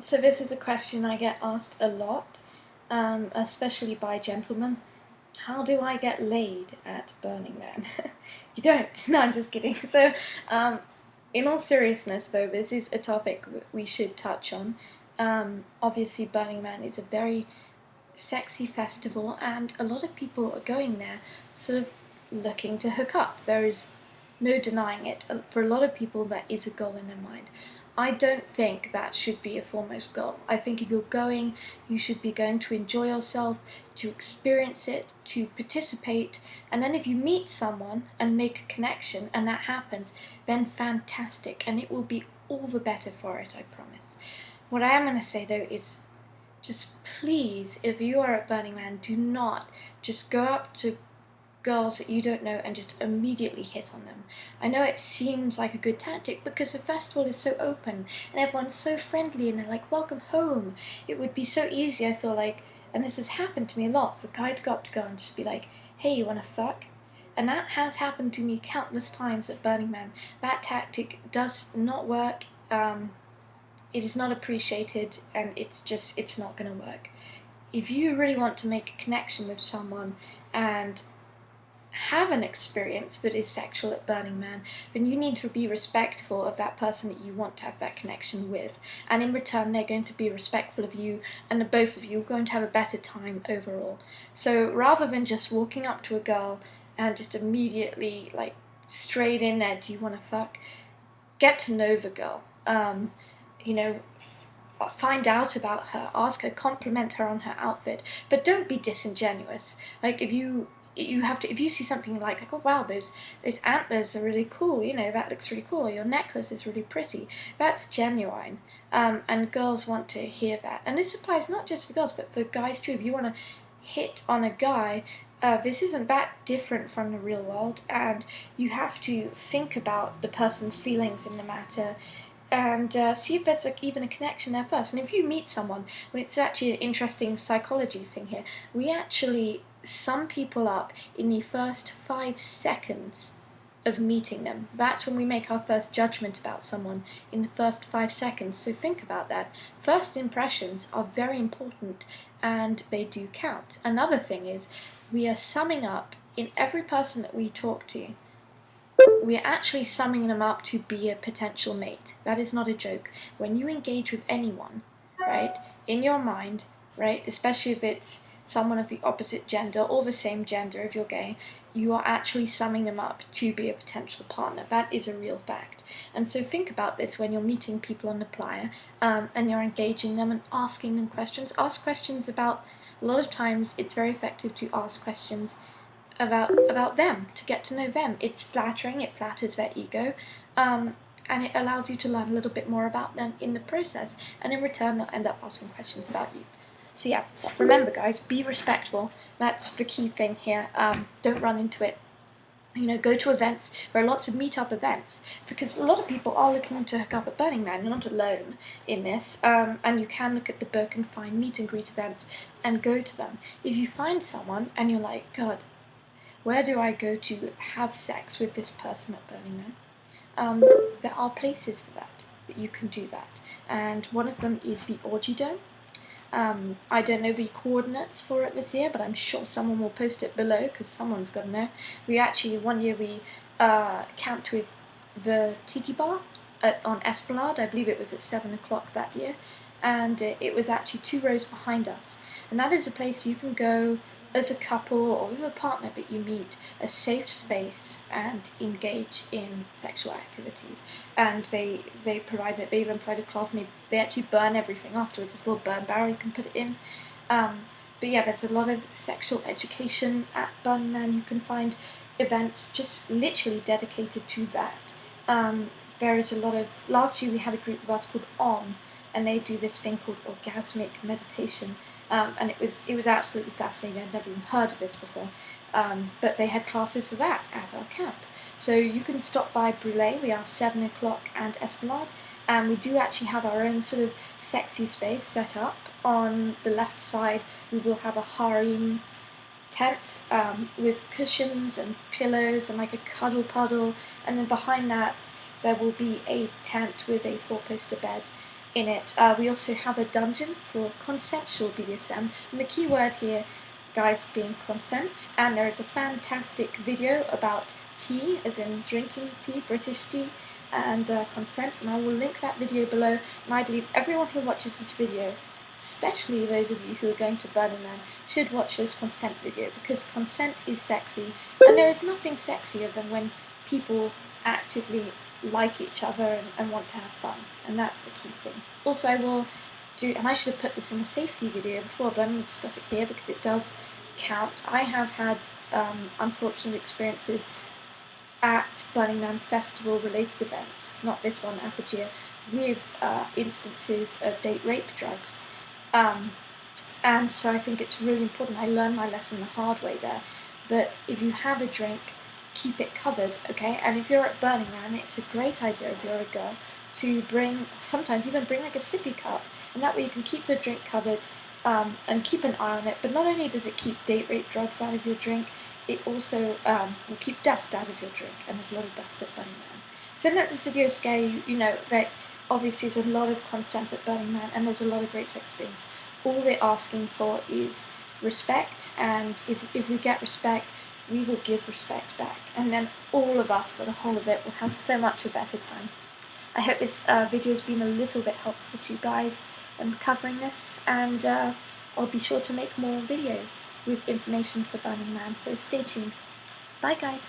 So this is a question I get asked a lot, especially by gentlemen. How do I get laid at Burning Man? You don't. No, I'm just kidding. So, in all seriousness, though, this is a topic we should touch on. Obviously, Burning Man is a very sexy festival, and a lot of people are going there sort of looking to hook up. There is no denying it. For a lot of people, that is a goal in their mind. I don't think that should be a foremost goal. I think if you're going, you should be going to enjoy yourself, to experience it, to participate, and then if you meet someone and make a connection and that happens, then fantastic, and it will be all the better for it, I promise. What I am going to say though is just please, if you are at Burning Man, do not just go up to girls that you don't know and just immediately hit on them. I know it seems like a good tactic because the festival is so open and everyone's so friendly and they're like, welcome home. It would be so easy, I feel like, and this has happened to me a lot, for a guy to go up to girl and just be like, hey, you wanna fuck? And that has happened to me countless times at Burning Man. That tactic does not work. It is not appreciated, and it's not going to work. If you really want to make a connection with someone and have an experience that is sexual at Burning Man, then you need to be respectful of that person that you want to have that connection with. And in return, they're going to be respectful of you, and the both of you are going to have a better time overall. So rather than just walking up to a girl and just immediately, like, straight in there, do you want to fuck? Get to know the girl. You know, find out about her, ask her, compliment her on her outfit, but don't be disingenuous. Like if you have to, if you see something like oh wow, those antlers are really cool, you know, that looks really cool, your necklace is really pretty, that's genuine. And girls want to hear that, and this applies not just for girls but for guys too. If you want to hit on a guy, this isn't that different from the real world, and you have to think about the person's feelings in the matter and see if there's like even a connection there first. And if you meet someone, well, it's actually an interesting psychology thing here. We actually sum people up in the first 5 seconds of meeting them. That's when we make our first judgment about someone, in the first 5 seconds. So think about that. First impressions are very important and they do count. Another thing is we are summing up in every person that we talk to, we're actually summing them up to be a potential mate. That is not a joke. When you engage with anyone, right, in your mind, right, especially if it's someone of the opposite gender or the same gender if you're gay, you are actually summing them up to be a potential partner. That is a real fact. And so think about this when you're meeting people on the playa, and you're engaging them and asking them questions. Ask questions about, a lot of times it's very effective to ask questions about them, to get to know them. It's flattering, it flatters their ego, and it allows you to learn a little bit more about them in the process, and in return they'll end up asking questions about you. So yeah, remember guys, be respectful. That's the key thing here. Don't run into it. You know, go to events. There are lots of meet-up events, because a lot of people are looking to hook up at Burning Man. You're not alone in this, and you can look at the book and find meet and greet events and go to them. If you find someone and you're like, God, where do I go to have sex with this person at Burning Man? There are places for that you can do that. And one of them is the Orgy Dome. I don't know the coordinates for it this year, but I'm sure someone will post it below, because someone's got to know. One year we camped with the Tiki Bar on Esplanade. I believe it was at 7 o'clock that year, and it was actually 2 rows behind us. And that is a place you can go as a couple or with a partner that you meet, a safe space, and engage in sexual activities. And they provide it. They even provide a cloth, and they actually burn everything afterwards. This little burn barrel you can put it in. But yeah, there's a lot of sexual education at Burning Man. You can find events just literally dedicated to that. There is a lot of. Last year we had a group of us called On, and they do this thing called orgasmic meditation. And it was absolutely fascinating. I'd never even heard of this before. But they had classes for that at our camp. So you can stop by Brûlé. We are 7 o'clock and Esplanade. And we do actually have our own sort of sexy space set up. On the left side, we will have a harem tent with cushions and pillows and like a cuddle puddle. And then behind that, there will be a tent with a 4-poster bed. in it. We also have a dungeon for consensual BDSM, and the key word here, guys, being consent. And there is a fantastic video about tea, as in drinking tea, British tea, and consent, and I will link that video below. And I believe everyone who watches this video, especially those of you who are going to Burning Man, should watch this consent video, because consent is sexy, and there is nothing sexier than when people actively like each other and want to have fun, and that's the key thing. Also, I will do, and I should have put this in a safety video before, but I'm going to discuss it here because it does count. I have had unfortunate experiences at Burning Man Festival related events, not this one, Apogea, with instances of date rape drugs. And so I think it's really important. I learned my lesson the hard way there, that if you have a drink, keep it covered, okay? And if you're at Burning Man, it's a great idea if you're a girl to bring, sometimes even bring like a sippy cup, and that way you can keep your drink covered and keep an eye on it. But not only does it keep date rape drugs out of your drink, it also will keep dust out of your drink, and there's a lot of dust at Burning Man. So don't let this video scare you. You know that obviously there's a lot of consent at Burning Man, and there's a lot of great sex things. All we're asking for is respect, and if we get respect, we will give respect back, and then all of us, for the whole of it, will have so much a better time. I hope this video has been a little bit helpful to you guys in covering this, and I'll be sure to make more videos with information for Burning Man, so stay tuned. Bye guys!